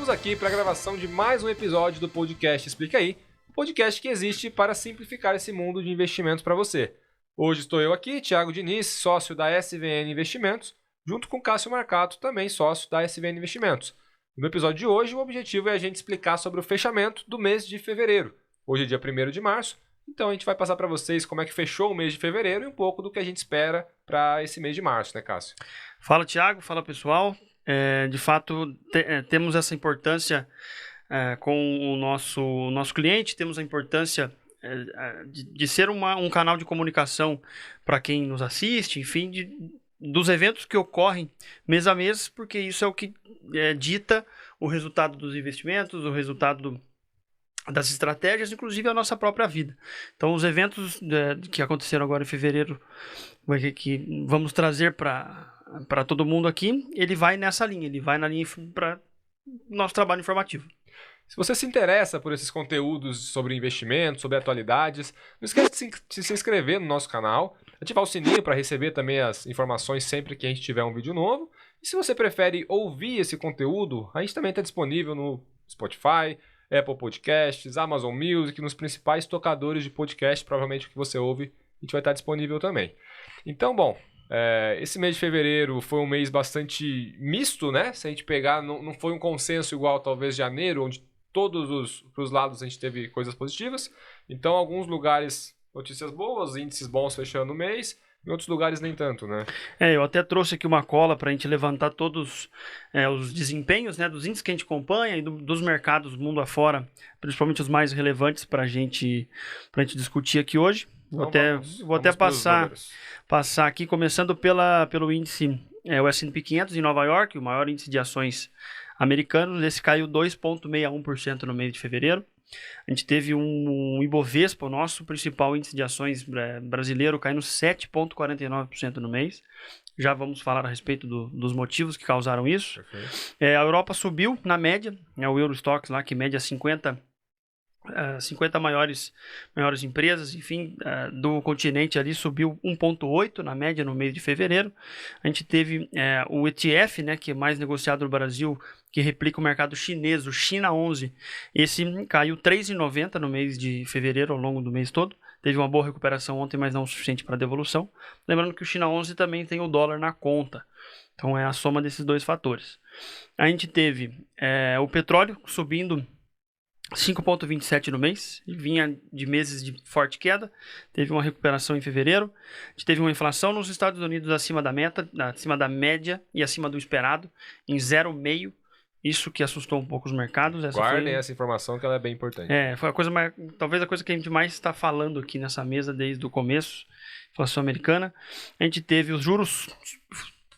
Estamos aqui para a gravação de mais um episódio do podcast Explica Aí, o podcast que existe para simplificar esse mundo de investimentos para você. Hoje estou eu aqui, Thiago Diniz, sócio da SVN Investimentos, junto com Cássio Marcato, também sócio da SVN Investimentos. No episódio de hoje, o objetivo é a gente explicar sobre o fechamento do mês de fevereiro. Hoje é dia 1º de março, então a gente vai passar para vocês como é que fechou o mês de fevereiro e um pouco do que a gente espera para esse mês de março, né, Cássio? Fala, Thiago. Fala, pessoal. De fato, temos essa importância com o nosso cliente, temos a importância de ser um canal de comunicação para quem nos assiste, enfim, dos eventos que ocorrem mês a mês, porque isso é o que dita o resultado dos investimentos, o resultado das estratégias, inclusive a nossa própria vida. Então, os eventos que aconteceram agora em fevereiro, que vamos trazer para todo mundo aqui, ele vai nessa linha, ele vai na linha para nosso trabalho informativo. Se você se interessa por esses conteúdos sobre investimentos, sobre atualidades, não esquece de se inscrever no nosso canal, ativar o sininho para receber também as informações sempre que a gente tiver um vídeo novo. E se você prefere ouvir esse conteúdo, a gente também está disponível no Spotify, Apple Podcasts, Amazon Music, nos principais tocadores de podcast, provavelmente o que você ouve, a gente vai estar disponível também. Então, bom, esse mês de fevereiro foi um mês bastante misto, né? Se a gente pegar, não foi um consenso igual talvez janeiro, onde todos os lados a gente teve coisas positivas. Então, alguns lugares, notícias boas, índices bons fechando o mês, em outros lugares nem tanto, né? Eu até trouxe aqui uma cola para a gente levantar todos os desempenhos, né, dos índices que a gente acompanha e dos mercados mundo afora, principalmente os mais relevantes para a gente discutir aqui hoje. Vou até passar aqui, começando pelo índice, o S&P 500 em Nova York, o maior índice de ações americanos. Esse caiu 2,61% no mês de fevereiro. A gente teve um Ibovespa, o nosso principal índice de ações brasileiro, caindo 7,49% no mês. Já vamos falar a respeito dos motivos que causaram isso. A Europa subiu na média, o Eurostoxx lá, que mede 50 maiores empresas, enfim, do continente ali, subiu 1,8 na média no mês de fevereiro. A gente teve o ETF, né, que é mais negociado no Brasil, que replica o mercado chinês, o China 11. Esse caiu 3,90 no mês de fevereiro, ao longo do mês todo. Teve uma boa recuperação ontem, mas não o suficiente para devolução. Lembrando que o China 11 também tem o dólar na conta. Então é a soma desses dois fatores. A gente teve o petróleo subindo 5,27 no mês, e vinha de meses de forte queda, teve uma recuperação em fevereiro. A gente teve uma inflação nos Estados Unidos acima da meta, acima da média e acima do esperado, em 0,5%. Isso que assustou um pouco os mercados. Guardem essa informação que ela é bem importante. Foi talvez a coisa que a gente mais está falando aqui nessa mesa desde o começo, inflação americana. A gente teve os juros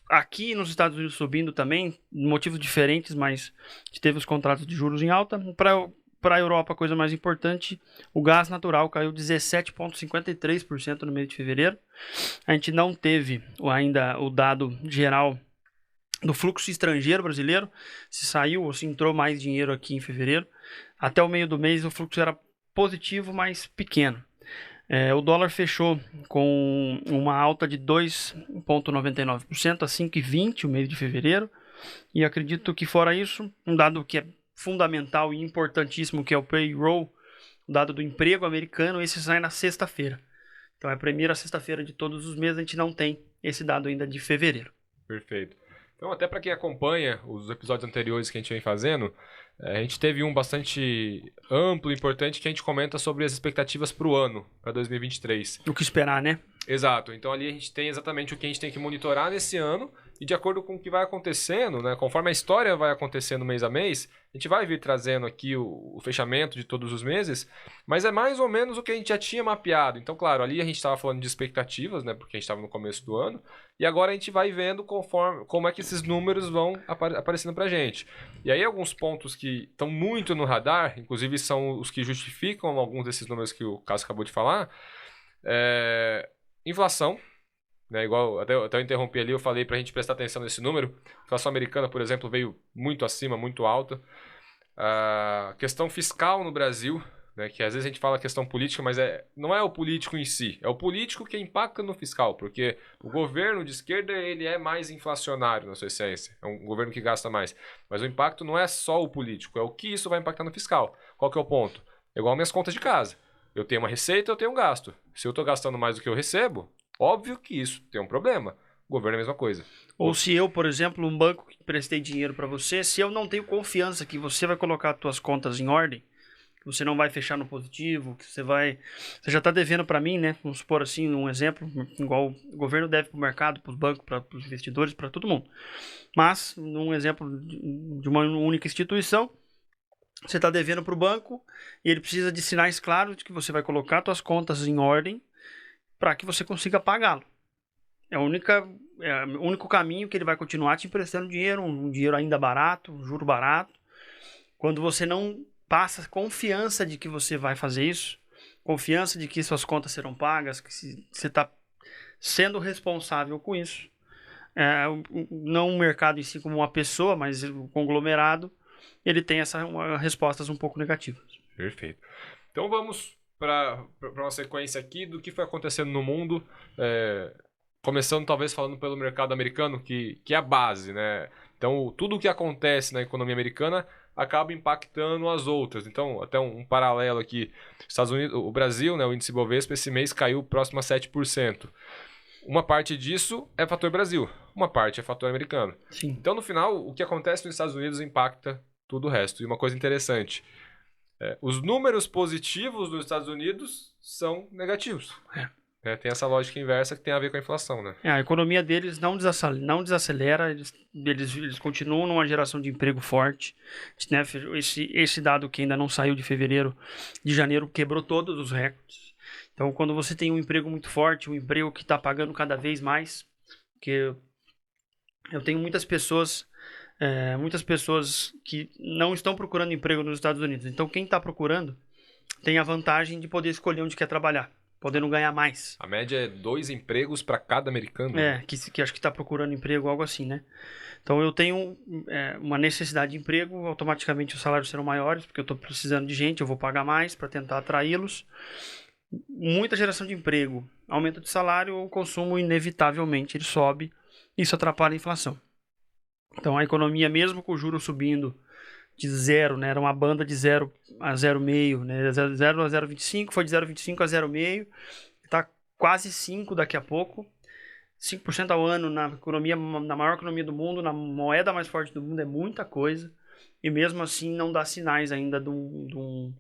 aqui nos Estados Unidos subindo também, motivos diferentes, mas a gente teve os contratos de juros em alta. Para a Europa, a coisa mais importante, o gás natural caiu 17,53% no mês de fevereiro. A gente não teve ainda o dado geral do fluxo estrangeiro brasileiro, se saiu ou se entrou mais dinheiro aqui em fevereiro. Até o meio do mês o fluxo era positivo, mas pequeno. O dólar fechou com uma alta de 2,99% a 5,20 o mês de fevereiro. E acredito que fora isso, um dado que é fundamental e importantíssimo, que é o payroll, o dado do emprego americano, esse sai na sexta-feira. Então é a primeira sexta-feira de todos os meses, a gente não tem esse dado ainda de fevereiro. Perfeito. Então, até para quem acompanha os episódios anteriores que a gente vem fazendo, a gente teve um bastante amplo e importante que a gente comenta sobre as expectativas para o ano, para 2023. O que esperar, né? Exato. Então, ali a gente tem exatamente o que a gente tem que monitorar nesse ano e de acordo com o que vai acontecendo, né, conforme a história vai acontecendo mês a mês, a gente vai vir trazendo aqui o fechamento de todos os meses, mas é mais ou menos o que a gente já tinha mapeado. Então, claro, ali a gente estava falando de expectativas, né, porque a gente estava no começo do ano, e agora a gente vai vendo como é que esses números vão aparecendo para a gente. E aí alguns pontos que estão muito no radar, inclusive são os que justificam alguns desses números que o Cássio acabou de falar, inflação, né, igual até eu interrompi ali, eu falei para a gente prestar atenção nesse número. A inflação americana, por exemplo, veio muito acima, muito alta. A questão fiscal no Brasil, né? Que às vezes a gente fala questão política, mas não é o político em si, é o político que impacta no fiscal, porque o governo de esquerda ele é mais inflacionário na sua essência, é um governo que gasta mais. Mas o impacto não é só o político, é o que isso vai impactar no fiscal. Qual que é o ponto? É igual minhas contas de casa. Eu tenho uma receita, eu tenho um gasto. Se eu estou gastando mais do que eu recebo, óbvio que isso tem um problema. O governo é a mesma coisa. Ou se eu, por exemplo, um banco que prestei dinheiro para você, se eu não tenho confiança que você vai colocar as tuas contas em ordem, que você não vai fechar no positivo, que você já está devendo para mim, né? Vamos supor assim, um exemplo, igual o governo deve para o mercado, para os bancos, para os investidores, para todo mundo. Mas, num exemplo de uma única instituição, você está devendo para o banco e ele precisa de sinais claros de que você vai colocar suas contas em ordem para que você consiga pagá-lo. É o único caminho que ele vai continuar te emprestando dinheiro, um dinheiro ainda barato, um juro barato. Quando você não passa confiança de que você vai fazer isso, confiança de que suas contas serão pagas, que você está sendo responsável com isso. Não o mercado em si como uma pessoa, mas o conglomerado, ele tem respostas um pouco negativas. Perfeito. Então vamos para uma sequência aqui do que foi acontecendo no mundo, começando talvez falando pelo mercado americano, que é a base, né? Então tudo o que acontece na economia americana acaba impactando as outras. Então até um paralelo aqui, Estados Unidos, o Brasil, né, o índice Bovespa esse mês caiu próximo a 7%. Uma parte disso é fator Brasil, uma parte é fator americano. Sim. Então no final o que acontece nos Estados Unidos impacta tudo o resto. E uma coisa interessante, os números positivos dos Estados Unidos são negativos. Tem essa lógica inversa que tem a ver com a inflação, né? A economia deles não desacelera, eles continuam numa geração de emprego forte. Né? Esse dado que ainda não saiu de janeiro, quebrou todos os recordes. Então, quando você tem um emprego muito forte, um emprego que está pagando cada vez mais, porque eu tenho muitas pessoas que não estão procurando emprego nos Estados Unidos. Então, quem está procurando tem a vantagem de poder escolher onde quer trabalhar, podendo ganhar mais. A média é 2 empregos para cada americano. Que acho que está procurando emprego, algo assim, né? Então, eu tenho uma necessidade de emprego, automaticamente os salários serão maiores, porque eu estou precisando de gente, eu vou pagar mais para tentar atraí-los. Muita geração de emprego, aumento de salário, o consumo inevitavelmente ele sobe, isso atrapalha a inflação. Então a economia, mesmo com o juro subindo de 0, né, era uma banda de 0 a 0,5, né, 0 a 0,25, foi de 0,25 a 0,5, está quase 5 daqui a pouco, 5% ao ano na maior economia do mundo, na moeda mais forte do mundo, é muita coisa, e mesmo assim não dá sinais ainda de um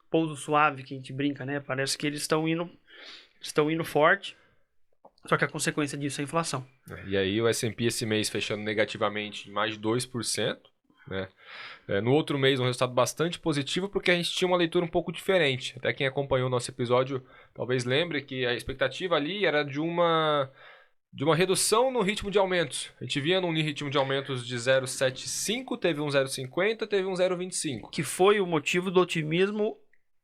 pouso suave que a gente brinca, né? Parece que eles estão indo forte, só que a consequência disso é a inflação. E aí o S&P esse mês fechando negativamente em mais de 2%, né? No outro mês um resultado bastante positivo, porque a gente tinha uma leitura um pouco diferente. Até quem acompanhou o nosso episódio talvez lembre que a expectativa ali era de uma redução no ritmo de aumentos. A gente via num ritmo de aumentos de 0,75, teve um 0,50, teve um 0,25. Que foi o motivo do otimismo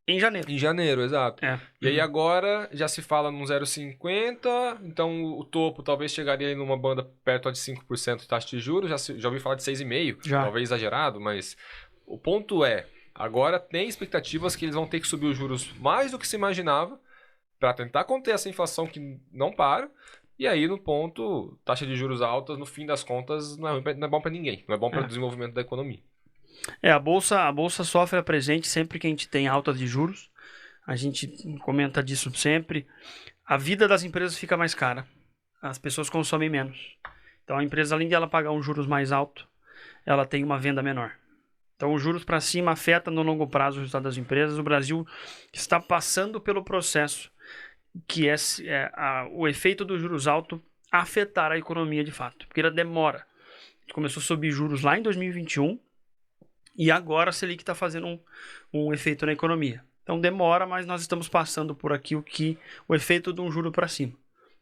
em janeiro. Em janeiro, exato. E aí agora já se fala num 0,50, então o topo talvez chegaria em numa banda perto de 5% de taxa de juros, já ouvi falar de 6,5%, talvez exagerado, mas o ponto é, agora tem expectativas que eles vão ter que subir os juros mais do que se imaginava para tentar conter essa inflação que não para, e aí no ponto, taxa de juros altas, no fim das contas, não é bom para ninguém, não é bom para o desenvolvimento da economia. A bolsa sofre a presente sempre que a gente tem altas de juros. A gente comenta disso sempre. A vida das empresas fica mais cara. As pessoas consomem menos. Então a empresa, além de ela pagar um juros mais alto, ela tem uma venda menor. Então os juros para cima afetam no longo prazo o resultado das empresas. O Brasil está passando pelo processo que o efeito dos juros altos afetar a economia de fato. Porque ela demora. A gente começou a subir juros lá em 2021. E agora a Selic está fazendo um efeito na economia. Então demora, mas nós estamos passando por aqui o efeito de um juro para cima.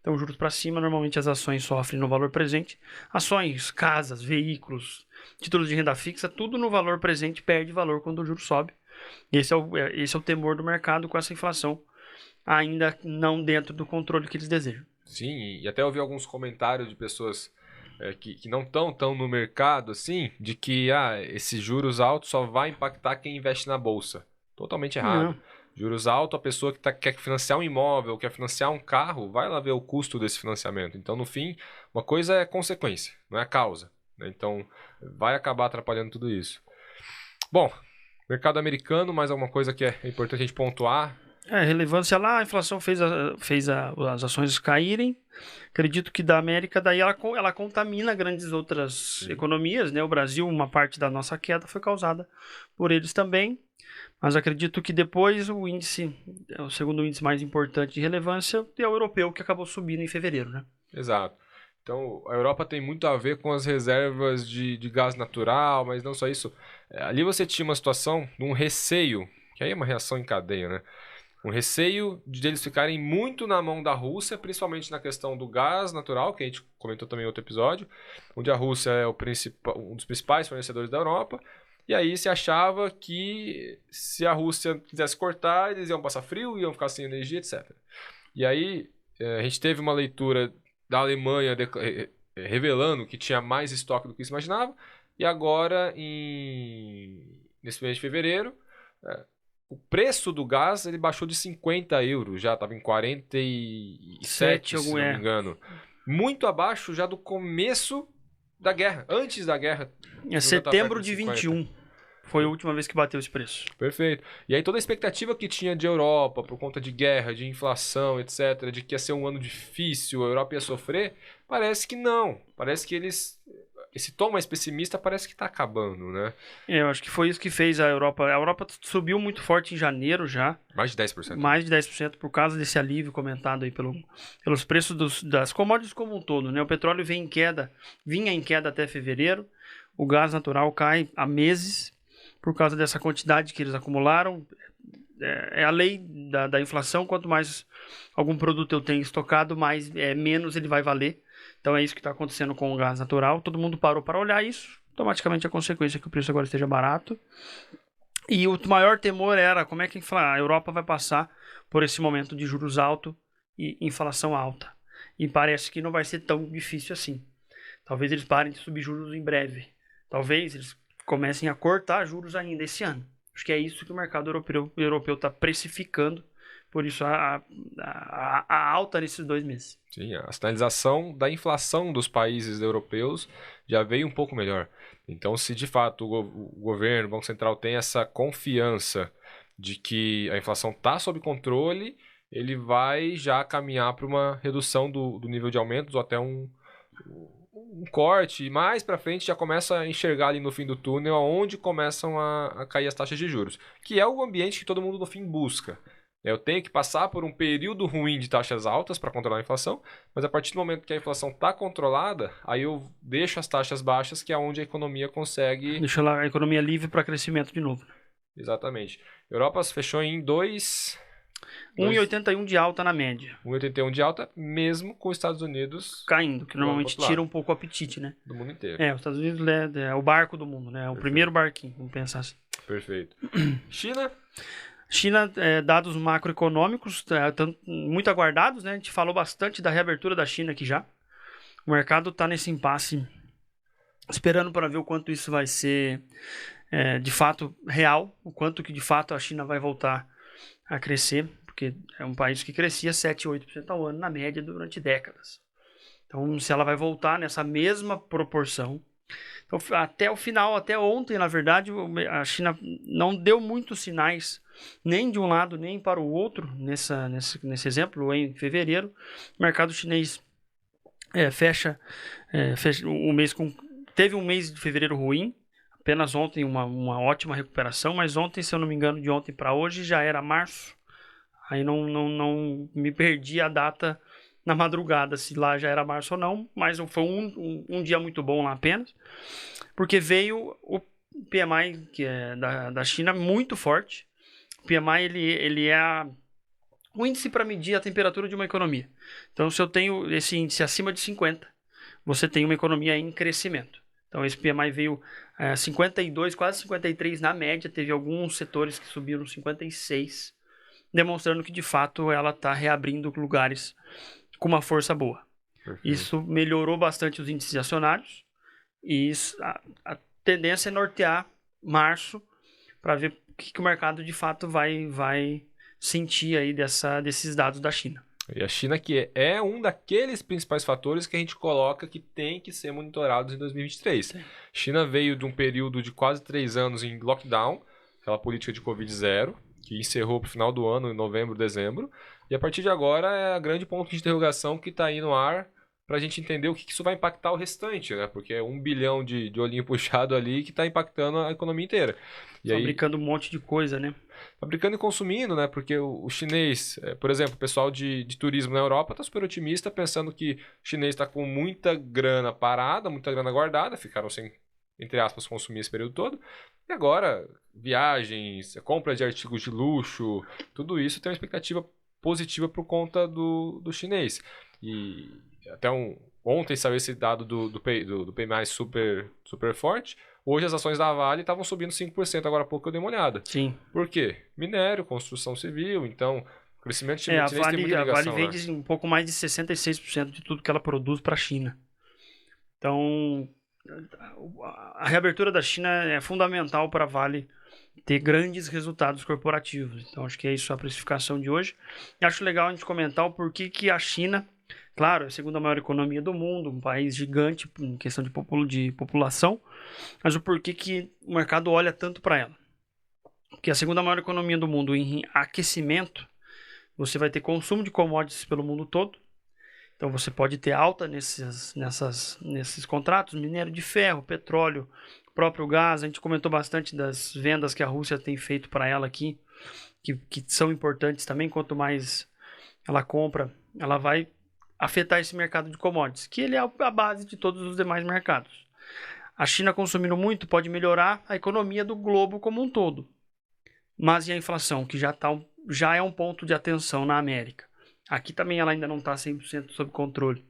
Então, juros para cima, normalmente as ações sofrem no valor presente. Ações, casas, veículos, títulos de renda fixa, tudo no valor presente perde valor quando o juro sobe. Esse é o temor do mercado com essa inflação ainda não dentro do controle que eles desejam. Sim, e até ouvi alguns comentários de pessoas que não estão tão no mercado, assim, de que esses juros altos só vai impactar quem investe na bolsa. Totalmente errado. Juros alto, a pessoa que quer financiar um imóvel, quer financiar um carro, vai lá ver o custo desse financiamento. Então, no fim, uma coisa é consequência, não é a causa, né? Então, vai acabar atrapalhando tudo isso. Bom, mercado americano, mais alguma coisa que é importante a gente pontuar? Relevância lá, a inflação fez as ações caírem. Acredito que da América, daí ela contamina grandes outras economias, né? O Brasil, uma parte da nossa queda foi causada por eles também. Mas acredito que depois o segundo índice mais importante de relevância é o europeu, que acabou subindo em fevereiro, né? Exato. Então, a Europa tem muito a ver com as reservas de gás natural, mas não só isso. Ali você tinha uma situação de um receio, que aí é uma reação em cadeia, né? Um receio de eles ficarem muito na mão da Rússia, principalmente na questão do gás natural, que a gente comentou também em outro episódio, onde a Rússia é um dos principais fornecedores da Europa. E aí se achava que se a Rússia quisesse cortar, eles iam passar frio, iam ficar sem energia, etc. E aí a gente teve uma leitura da Alemanha revelando que tinha mais estoque do que se imaginava. E agora, nesse mês de fevereiro, o preço do gás ele baixou de 50 euros, já estava em 47, se não me engano. Muito abaixo já do começo da guerra, antes da guerra. Setembro de 21. Foi a última vez que bateu esse preço. Perfeito. E aí toda a expectativa que tinha de Europa, por conta de guerra, de inflação, etc., de que ia ser um ano difícil, a Europa ia sofrer, parece que não. Parece que esse tom mais pessimista parece que está acabando, né? Eu acho que foi isso que fez a Europa. A Europa subiu muito forte em janeiro já. Mais de 10%. Mais de 10% por causa desse alívio comentado aí pelos preços das commodities como um todo, né? O petróleo vinha em queda até fevereiro. O gás natural cai há meses por causa dessa quantidade que eles acumularam. É a lei da inflação. Quanto mais algum produto eu tenho estocado, menos ele vai valer. Então é isso que está acontecendo com o gás natural. Todo mundo parou para olhar isso. Automaticamente a consequência é que o preço agora esteja barato. E o maior temor era como é que a Europa vai passar por esse momento de juros altos e inflação alta. E parece que não vai ser tão difícil assim. Talvez eles parem de subir juros em breve. Talvez eles comecem a cortar juros ainda esse ano. Acho que é isso que o mercado europeu está precificando. Por isso a alta nesses 2 meses. Sim, a sinalização da inflação dos países europeus já veio um pouco melhor. Então, se de fato o governo, o Banco Central tem essa confiança de que a inflação está sob controle, ele vai já caminhar para uma redução do nível de aumentos ou até um corte. E mais para frente já começa a enxergar ali no fim do túnel onde começam a cair as taxas de juros, que é o ambiente que todo mundo no fim busca. Eu tenho que passar por um período ruim de taxas altas para controlar a inflação, mas a partir do momento que a inflação está controlada, aí eu deixo as taxas baixas, que é onde a economia consegue... Deixa lá a economia livre para crescimento de novo. Exatamente. Europa fechou em 1,81 de alta na média. 1,81 de alta, mesmo com os Estados Unidos... caindo, que normalmente tira um pouco o apetite, né? Do mundo inteiro. Os Estados Unidos é o barco do mundo, né? É o primeiro barquinho, vamos pensar assim. Perfeito. China... China, dados macroeconômicos muito aguardados, né? A gente falou bastante da reabertura da China aqui já. O mercado está nesse impasse, esperando para ver o quanto isso vai ser de fato real, o quanto que de fato a China vai voltar a crescer, porque é um país que crescia 7, 8% ao ano na média durante décadas. Então, se ela vai voltar nessa mesma proporção... Então, até o final, até ontem, na verdade, a China não deu muitos sinais, nem de um lado, nem para o outro, nesse exemplo, em fevereiro. O mercado chinês fecha o mês teve um mês de fevereiro ruim, apenas ontem uma ótima recuperação, mas ontem, se eu não me engano, de ontem para hoje já era março. Aí não me perdi a data na madrugada, se lá já era março ou não, mas foi um dia muito bom lá apenas, porque veio o PMI, que é da China, muito forte. O PMI ele é o índice para medir a temperatura de uma economia. Então, se eu tenho esse índice acima de 50, você tem uma economia em crescimento. Então, esse PMI veio 52, quase 53 na média, teve alguns setores que subiram 56, demonstrando que, de fato, ela está reabrindo lugares com uma força boa. Perfeito. Isso melhorou bastante os índices acionários e a tendência é nortear março para ver o que o mercado de fato vai sentir aí desses dados da China. E a China que é um daqueles principais fatores que a gente coloca que tem que ser monitorados em 2023. Sim. China veio de um período de quase 3 anos em lockdown, aquela política de Covid zero, que encerrou para o final do ano, em novembro, dezembro. E a partir de agora é a grande ponto de interrogação que está aí no ar para a gente entender o que isso vai impactar o restante, né? Porque é 1 bilhão de olhinho puxado ali que está impactando a economia inteira. E fabricando um monte de coisa, né? Fabricando e consumindo, né? Porque o chinês, por exemplo, o pessoal de turismo na Europa está super otimista, pensando que o chinês está com muita grana parada, muita grana guardada, ficaram sem, entre aspas, consumir esse período todo. E agora, viagens, compra de artigos de luxo, tudo isso tem uma expectativa positiva por conta do chinês. E até ontem saiu esse dado do PMI super forte. Hoje as ações da Vale estavam subindo 5%, agora há pouco eu dei uma olhada. Sim. Por quê? Minério, construção civil, então o crescimento chinês tem muita ligação. A Vale vende um pouco mais de 66% de tudo que ela produz para a China. Então, a reabertura da China é fundamental para a Vale ter grandes resultados corporativos. Então, acho que é isso a precificação de hoje. E acho legal a gente comentar o porquê que a China, claro, é a segunda maior economia do mundo, um país gigante em questão de população, mas o porquê que o mercado olha tanto para ela. Porque a segunda maior economia do mundo em aquecimento, você vai ter consumo de commodities pelo mundo todo. Então você pode ter alta nesses contratos, minério de ferro, petróleo, próprio gás. A gente comentou bastante das vendas que a Rússia tem feito para ela aqui, que são importantes também. Quanto mais ela compra, ela vai afetar esse mercado de commodities, que ele é a base de todos os demais mercados. A China consumindo muito pode melhorar a economia do globo como um todo. Mas e a inflação, que já é um ponto de atenção na América? Aqui também ela ainda não está 100% sob controle.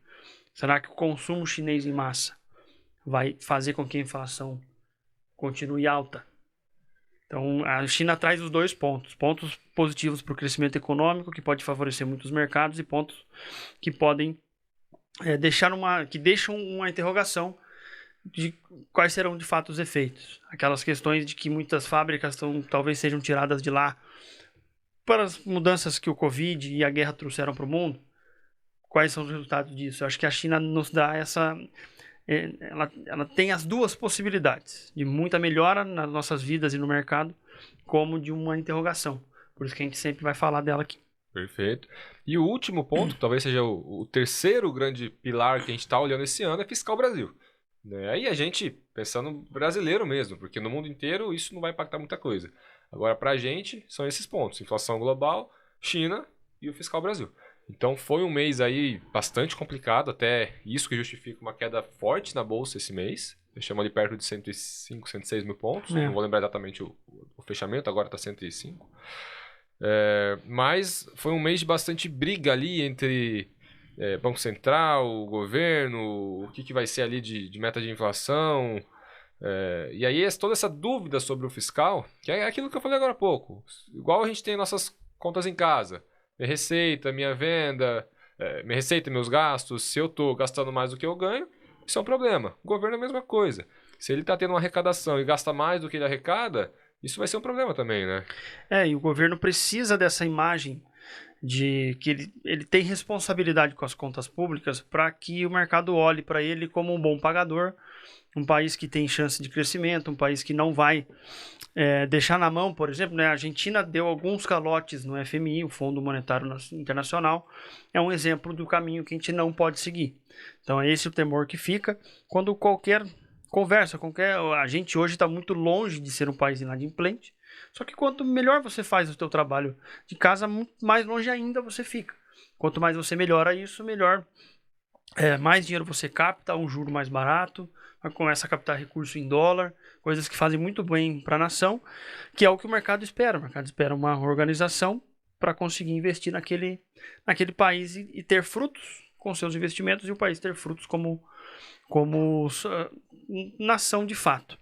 Será que o consumo chinês em massa vai fazer com que a inflação continue alta? Então, a China traz os dois pontos. Pontos positivos para o crescimento econômico, que pode favorecer muitos mercados, e pontos que podem deixam uma interrogação de quais serão de fato os efeitos. Aquelas questões de que muitas fábricas talvez sejam tiradas de lá para as mudanças que o Covid e a guerra trouxeram para o mundo. Quais são os resultados disso? Eu acho que a China nos dá ela tem as duas possibilidades, de muita melhora nas nossas vidas e no mercado, como de uma interrogação. Por isso que a gente sempre vai falar dela aqui. Perfeito. E o último ponto, que talvez seja o terceiro grande pilar que a gente está olhando esse ano, é Fiscal Brasil. Aí a gente, pensando brasileiro mesmo, porque no mundo inteiro isso não vai impactar muita coisa. Agora, para a gente, são esses pontos: inflação global, China e o Fiscal Brasil. Então, foi um mês aí bastante complicado, até isso que justifica uma queda forte na Bolsa esse mês. Fechamos ali perto de 105, 106 mil pontos. Não vou lembrar exatamente o fechamento, agora está 105. Mas foi um mês de bastante briga ali entre Banco Central, governo, o que vai ser ali de meta de inflação. E aí toda essa dúvida sobre o fiscal, que é aquilo que eu falei agora há pouco. Igual a gente tem nossas contas em casa. Minha receita, minha venda, minha receita, meus gastos. Se eu estou gastando mais do que eu ganho, isso é um problema. O governo é a mesma coisa. Se ele está tendo uma arrecadação e gasta mais do que ele arrecada, isso vai ser um problema também, né? E o governo precisa dessa imagem de que ele tem responsabilidade com as contas públicas para que o mercado olhe para ele como um bom pagador, um país que tem chance de crescimento, um país que não vai deixar na mão, por exemplo, né? A Argentina deu alguns calotes no FMI, o Fundo Monetário Internacional, é um exemplo do caminho que a gente não pode seguir. Então é esse o temor que fica quando qualquer a gente hoje está muito longe de ser um país inadimplente, só que quanto melhor você faz o seu trabalho de casa, mais longe ainda você fica. Quanto mais você melhora isso, melhor, mais dinheiro você capta, um juro mais barato, começa a captar recurso em dólar, coisas que fazem muito bem para a nação, que é o que o mercado espera. O mercado espera uma organização para conseguir investir naquele país e ter frutos com seus investimentos, e o país ter frutos como nação de fato.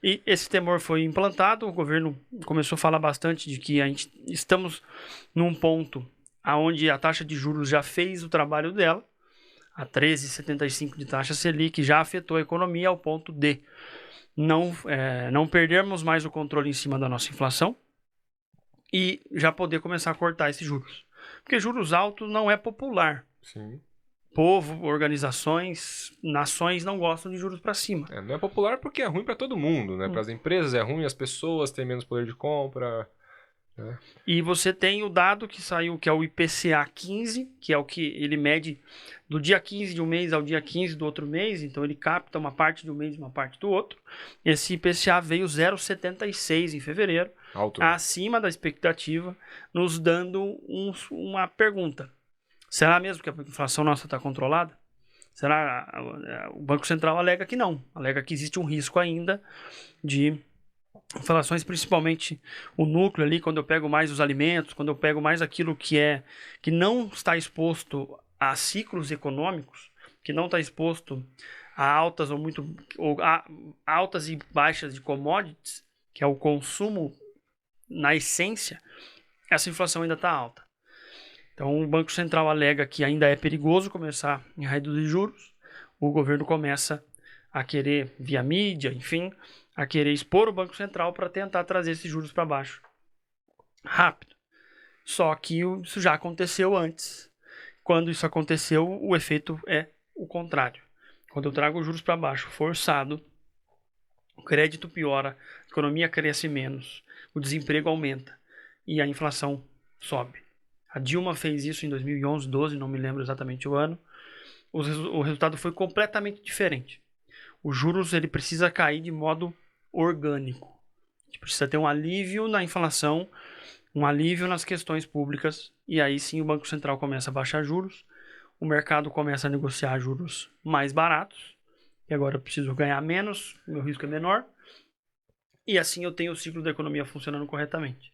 E esse temor foi implantado, o governo começou a falar bastante de que estamos num ponto onde a taxa de juros já fez o trabalho dela, a 13,75 de taxa Selic já afetou a economia ao ponto de não perdermos mais o controle em cima da nossa inflação. e já poder começar a cortar esses juros. Porque juros altos não é popular. Sim. Povo, organizações, nações não gostam de juros para cima. Não é popular porque é ruim para todo mundo, né? Para as empresas é ruim, as pessoas têm menos poder de compra. Né? E você tem o dado que saiu, que é o IPCA 15, que é o que ele mede do dia 15 de um mês ao dia 15 do outro mês, então ele capta uma parte de um mês e uma parte do outro. Esse IPCA veio 0,76 em fevereiro, Alto. acima da expectativa, nos dando uma pergunta. Será mesmo que a inflação nossa está controlada? Será? O Banco Central alega que não. Alega que existe um risco ainda de inflações, principalmente o núcleo ali, quando eu pego mais os alimentos, quando eu pego mais aquilo que não está exposto a ciclos econômicos, que não está exposto a altas a altas e baixas de commodities, que é o consumo na essência, essa inflação ainda está alta. Então, o Banco Central alega que ainda é perigoso começar a reduzir juros. O governo começa a querer, via mídia, enfim, a querer expor o Banco Central para tentar trazer esses juros para baixo rápido. Só que isso já aconteceu antes. Quando isso aconteceu, o efeito é o contrário. Quando eu trago os juros para baixo forçado, o crédito piora, a economia cresce menos, o desemprego aumenta e a inflação sobe. A Dilma fez isso em 2011, 12, não me lembro exatamente o ano. O resultado foi completamente diferente. Os juros ele precisa cair de modo orgânico. A gente precisa ter um alívio na inflação, um alívio nas questões públicas, e aí sim o Banco Central começa a baixar juros, o mercado começa a negociar juros mais baratos, e agora eu preciso ganhar menos, o meu risco é menor, e assim eu tenho o ciclo da economia funcionando corretamente.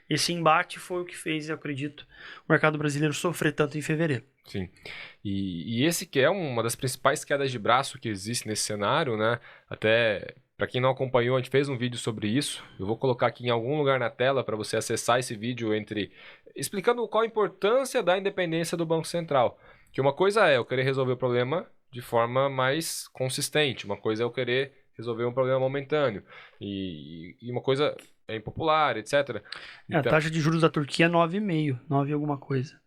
Esse embate foi o que fez, eu acredito, o mercado brasileiro sofrer tanto em fevereiro. Sim. E esse que é uma das principais quedas de braço que existe nesse cenário, né? Até para quem não acompanhou, a gente fez um vídeo sobre isso. Eu vou colocar aqui em algum lugar na tela para você acessar esse vídeo explicando qual a importância da independência do Banco Central. Que uma coisa é eu querer resolver o problema de forma mais consistente, uma coisa é eu querer resolver um problema momentâneo. E uma coisa é impopular, etc. A taxa de juros da Turquia é 9,5, 9 alguma coisa.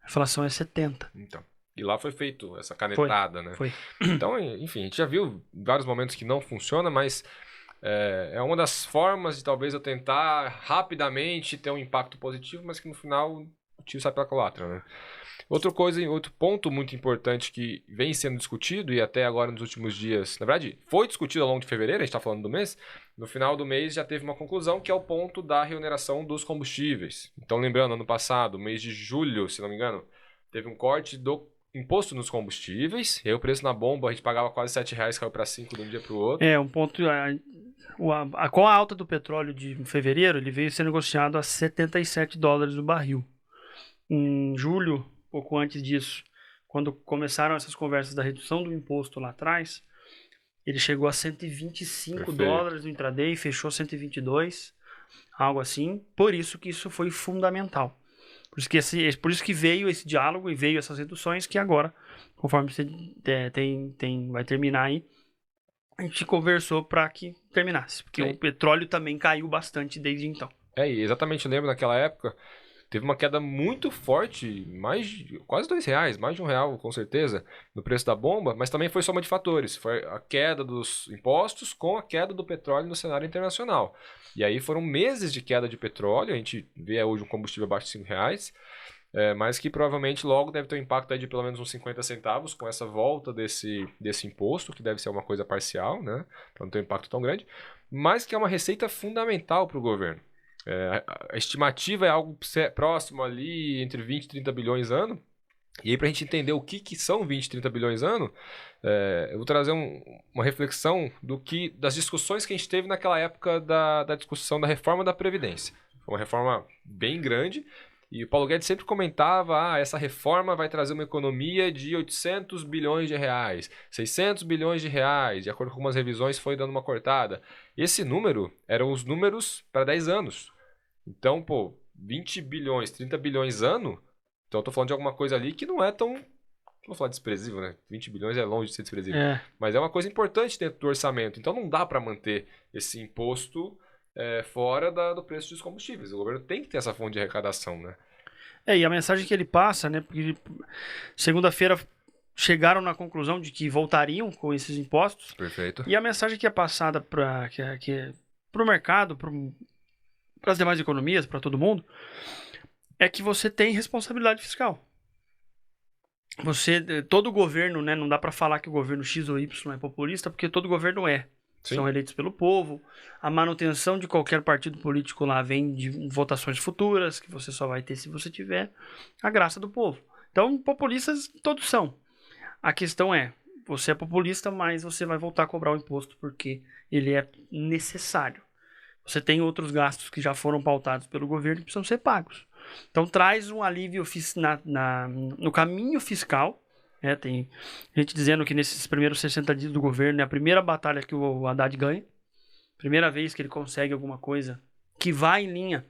A inflação é 70. Então, e lá foi feito essa canetada, né? Foi. Então, enfim, a gente já viu vários momentos que não funciona, mas é uma das formas de talvez eu tentar rapidamente ter um impacto positivo, mas que no final o tiro sai pela culatra, né? Outro ponto muito importante que vem sendo discutido e até agora nos últimos dias, na verdade, foi discutido ao longo de fevereiro, a gente está falando do mês, no final do mês já teve uma conclusão que é o ponto da reoneração dos combustíveis. Então, lembrando, ano passado, mês de julho, se não me engano, teve um corte do imposto nos combustíveis, e aí o preço na bomba a gente pagava quase R$7, caiu para 5 de um dia para o outro. Um ponto... Com a alta do petróleo de fevereiro, ele veio ser negociado a $77 o barril. Em julho, pouco antes disso, quando começaram essas conversas da redução do imposto lá atrás, ele chegou a $125 no intraday, fechou 122, algo assim. Por isso que isso foi fundamental. Por isso que veio esse diálogo e veio essas reduções que agora, conforme você vai terminar aí, a gente conversou para que terminasse. Porque o petróleo também caiu bastante desde então. E exatamente, eu lembro naquela época, teve uma queda muito forte, quase R$2, mais de R$1 com certeza, no preço da bomba, mas também foi soma de fatores. Foi a queda dos impostos com a queda do petróleo no cenário internacional. E aí foram meses de queda de petróleo, a gente vê hoje um combustível abaixo de R$5, mas que provavelmente logo deve ter um impacto aí de pelo menos uns 50 centavos com essa volta desse imposto, que deve ser uma coisa parcial, né, para não ter um impacto tão grande, mas que é uma receita fundamental para o governo. A estimativa é algo próximo ali entre 20 e 30 bilhões ano. E aí, para a gente entender o que são 20 e 30 bilhões ano, eu vou trazer uma reflexão das discussões que a gente teve naquela época da discussão da reforma da Previdência. Foi uma reforma bem grande. E o Paulo Guedes sempre comentava, essa reforma vai trazer uma economia de 800 bilhões de reais, 600 bilhões de reais, de acordo com algumas revisões foi dando uma cortada. Esse número eram os números para 10 anos. Então, 20 bilhões, 30 bilhões ano, então eu tô falando de alguma coisa ali que não é tão, não vou falar desprezível, né? 20 bilhões é longe de ser desprezível, mas é uma coisa importante dentro do orçamento, então não dá para manter esse imposto fora do preço dos combustíveis. O governo tem que ter essa fonte de arrecadação, né? E a mensagem que ele passa, né? Porque segunda-feira chegaram na conclusão de que voltariam com esses impostos. Perfeito. E a mensagem que é passada para o mercado, para as demais economias, para todo mundo, é que você tem responsabilidade fiscal. Todo governo, né? Não dá para falar que o governo X ou Y é populista, porque todo governo é. Sim. São eleitos pelo povo. A manutenção de qualquer partido político lá vem de votações futuras, que você só vai ter se você tiver a graça do povo. Então, populistas todos são. A questão é, você é populista, mas você vai voltar a cobrar o imposto porque ele é necessário. Você tem outros gastos que já foram pautados pelo governo e precisam ser pagos. Então, traz um alívio no caminho fiscal. Tem gente dizendo que nesses primeiros 60 dias do governo é a primeira batalha que o Haddad ganha. Primeira vez que ele consegue alguma coisa que vai em linha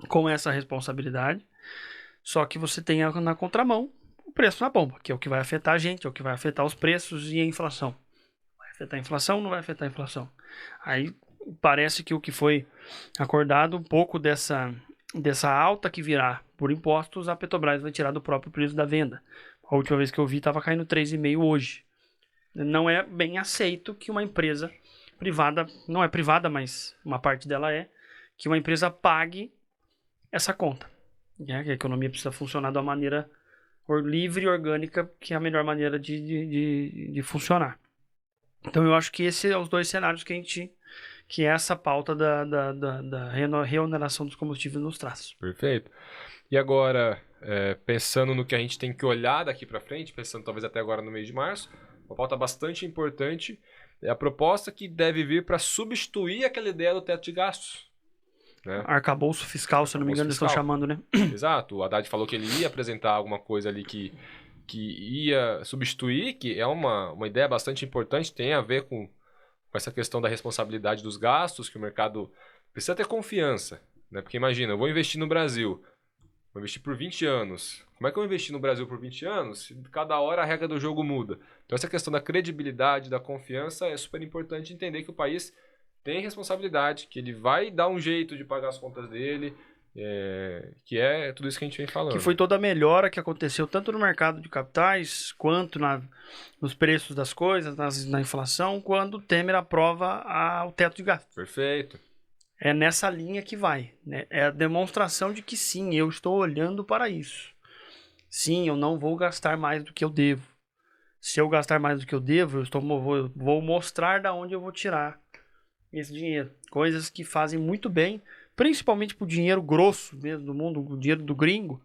com essa responsabilidade. Só que você tem na contramão o preço na bomba, que é o que vai afetar a gente, é o que vai afetar os preços e a inflação. Vai afetar a inflação ou não vai afetar a inflação? Aí parece que o que foi acordado, um pouco dessa alta que virá por impostos, a Petrobras vai tirar do próprio preço da venda. A última vez que eu vi estava caindo 3,5 hoje. Não é bem aceito que uma empresa privada, não é privada, mas uma parte dela que uma empresa pague essa conta. Que a economia precisa funcionar de uma maneira livre e orgânica, que é a melhor maneira de funcionar. Então eu acho que esses são os dois cenários que essa pauta da reoneração dos combustíveis nos traz. Perfeito. E agora, pensando no que a gente tem que olhar daqui para frente, pensando talvez até agora no mês de março, uma pauta bastante importante é a proposta que deve vir para substituir aquela ideia do teto de gastos. Né? Arcabouço fiscal, se eu não me engano, eles estão chamando, né? Exato. O Haddad falou que ele ia apresentar alguma coisa ali que ia substituir, que é uma ideia bastante importante, tem a ver com essa questão da responsabilidade dos gastos, que o mercado precisa ter confiança. Né? Porque imagina, eu vou investir no Brasil, vou investir por 20 anos. Como é que eu vou investir no Brasil por 20 anos se cada hora a regra do jogo muda? Então essa questão da credibilidade, da confiança é super importante entender que o país tem responsabilidade, que ele vai dar um jeito de pagar as contas dele, que é tudo isso que a gente vem falando. Que foi toda a melhora que aconteceu tanto no mercado de capitais, quanto nos preços das coisas, na inflação, quando o Temer aprova o teto de gastos. Perfeito. É nessa linha que vai. Né? É a demonstração de que sim, eu estou olhando para isso. Sim, eu não vou gastar mais do que eu devo. Se eu gastar mais do que eu devo, vou mostrar de onde eu vou tirar esse dinheiro. Coisas que fazem muito bem, principalmente pro dinheiro grosso mesmo do mundo, o dinheiro do gringo,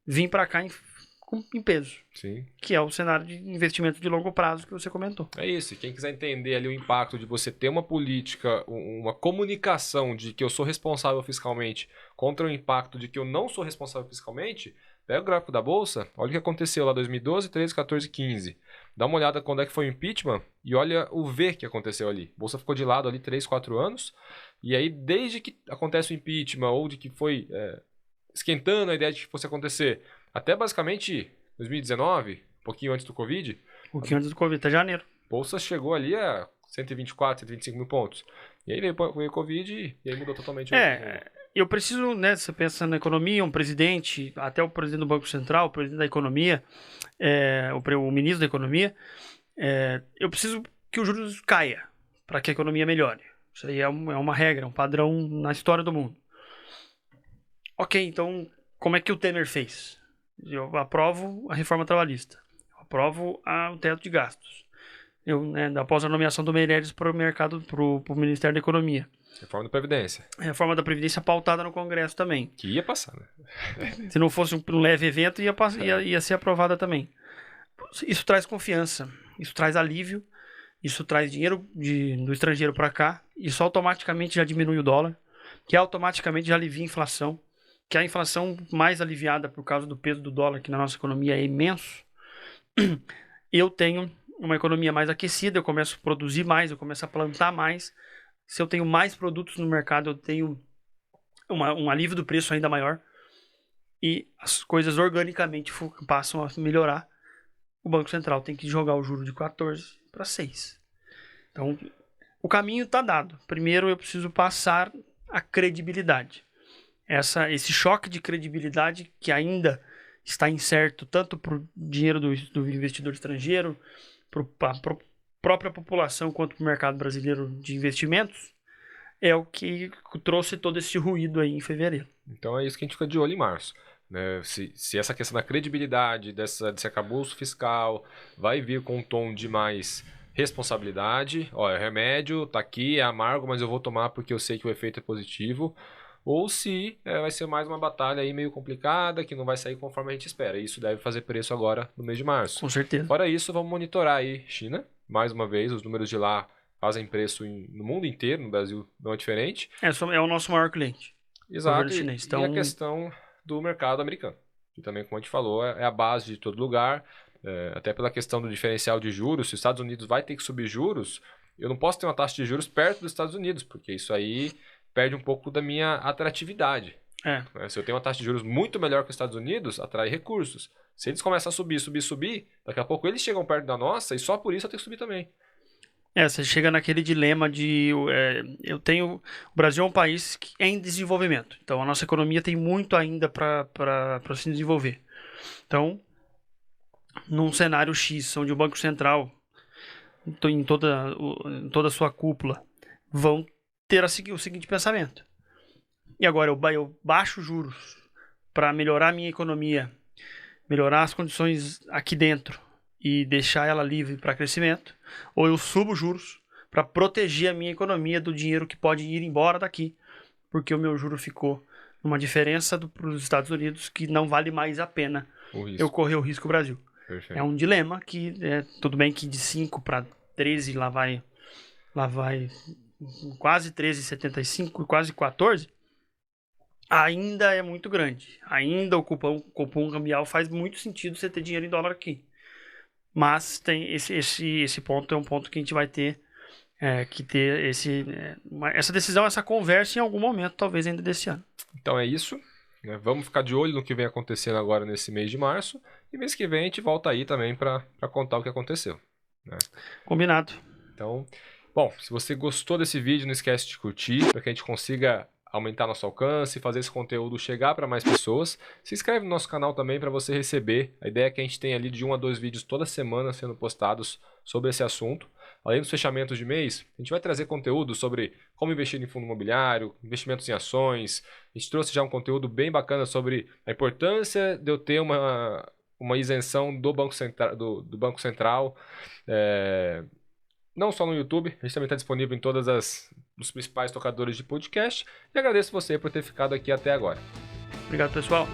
vir para cá em peso. Sim. Que é o cenário de investimento de longo prazo que você comentou. É isso. E quem quiser entender ali o impacto de você ter uma política, uma comunicação de que eu sou responsável fiscalmente contra o impacto de que eu não sou responsável fiscalmente, pega o gráfico da Bolsa, olha o que aconteceu lá em 2012, 13, 14, 15. Dá uma olhada quando é que foi o impeachment e olha o V que aconteceu ali. A Bolsa ficou de lado ali 3, 4 anos. E aí, desde que acontece o impeachment ou de que foi esquentando a ideia de que fosse acontecer, até basicamente 2019, um pouquinho antes do Covid. Um pouquinho antes do Covid, até janeiro. A Bolsa chegou ali a 124, 125 mil pontos. E aí veio o Covid e aí mudou totalmente. Eu preciso, né, você pensa na economia, um presidente, até o presidente do Banco Central, o presidente da economia, o ministro da economia, eu preciso que o juros caia para que a economia melhore. Isso aí é uma regra, um padrão na história do mundo. Ok, então, como é que o Temer fez? Eu aprovo a reforma trabalhista. Eu aprovo o teto de gastos. Após a nomeação do Meirelles para o mercado, para o Ministério da Economia. Reforma da Previdência. Reforma da Previdência pautada no Congresso também. Que ia passar, né? Se não fosse um leve evento, ia ser aprovada também. Isso traz confiança, isso traz alívio, isso traz dinheiro do estrangeiro para cá, isso automaticamente já diminui o dólar, que automaticamente já alivia a inflação, que a inflação mais aliviada por causa do peso do dólar, que na nossa economia é imenso. Eu tenho uma economia mais aquecida, eu começo a produzir mais, eu começo a plantar mais. Se eu tenho mais produtos no mercado, eu tenho um alívio do preço ainda maior. E as coisas organicamente passam a melhorar. O Banco Central tem que jogar o juro de 14 para 6. Então, o caminho está dado. Primeiro eu preciso passar a credibilidade. Esse choque de credibilidade que ainda está incerto tanto para o dinheiro do investidor estrangeiro, para a própria população, quanto para o mercado brasileiro de investimentos, é o que trouxe todo esse ruído aí em fevereiro. Então é isso que a gente fica de olho em março. Né? Se essa questão da credibilidade, desse arcabouço fiscal, vai vir com um tom de mais responsabilidade, é remédio, tá aqui, é amargo, mas eu vou tomar porque eu sei que o efeito é positivo, ou se vai ser mais uma batalha aí meio complicada, que não vai sair conforme a gente espera. E isso deve fazer preço agora no mês de março. Com certeza. Fora isso, vamos monitorar aí China, mais uma vez, os números de lá fazem preço no mundo inteiro, no Brasil não é diferente. É o nosso maior cliente. Exato, chinês. E a questão do mercado americano, que também, como a gente falou, é a base de todo lugar, até pela questão do diferencial de juros. Se os Estados Unidos vai ter que subir juros, eu não posso ter uma taxa de juros perto dos Estados Unidos, porque isso aí perde um pouco da minha atratividade. Se eu tenho uma taxa de juros muito melhor que os Estados Unidos, atrai recursos. Se eles começam a subir, daqui a pouco eles chegam perto da nossa e só por isso eu tenho que subir também. Você chega naquele dilema de... o Brasil é um país que é em desenvolvimento. Então, a nossa economia tem muito ainda para se desenvolver. Então, num cenário X, onde o Banco Central, em toda a sua cúpula, vão ter o seguinte pensamento. E agora, eu baixo juros para melhorar a minha economia, melhorar as condições aqui dentro, e deixar ela livre para crescimento, ou eu subo juros para proteger a minha economia do dinheiro que pode ir embora daqui, porque o meu juro ficou numa diferença para os Estados Unidos que não vale mais a pena eu correr o risco Brasil. Perfeito. É um dilema que, tudo bem que de 5 para 13 lá vai quase 13,75 e quase 14, ainda é muito grande. Ainda o cupom cambial faz muito sentido você ter dinheiro em dólar aqui. Mas tem esse ponto, é um ponto que a gente vai ter que ter essa decisão, essa conversa em algum momento, talvez ainda desse ano. Então é isso. Vamos ficar de olho no que vem acontecendo agora nesse mês de março. E mês que vem a gente volta aí também para contar o que aconteceu. Né? Combinado. Então, bom, se você gostou desse vídeo, não esquece de curtir, para que a gente consiga aumentar nosso alcance, fazer esse conteúdo chegar para mais pessoas. Se inscreve no nosso canal também para você receber. A ideia é que a gente tenha ali de 1 a 2 vídeos toda semana sendo postados sobre esse assunto. Além dos fechamentos de mês, a gente vai trazer conteúdo sobre como investir em fundo imobiliário, investimentos em ações. A gente trouxe já um conteúdo bem bacana sobre a importância de eu ter uma isenção do Banco Central. Não só no YouTube, a gente também está disponível em todos os principais tocadores de podcast. E agradeço você por ter ficado aqui até agora. Obrigado, pessoal.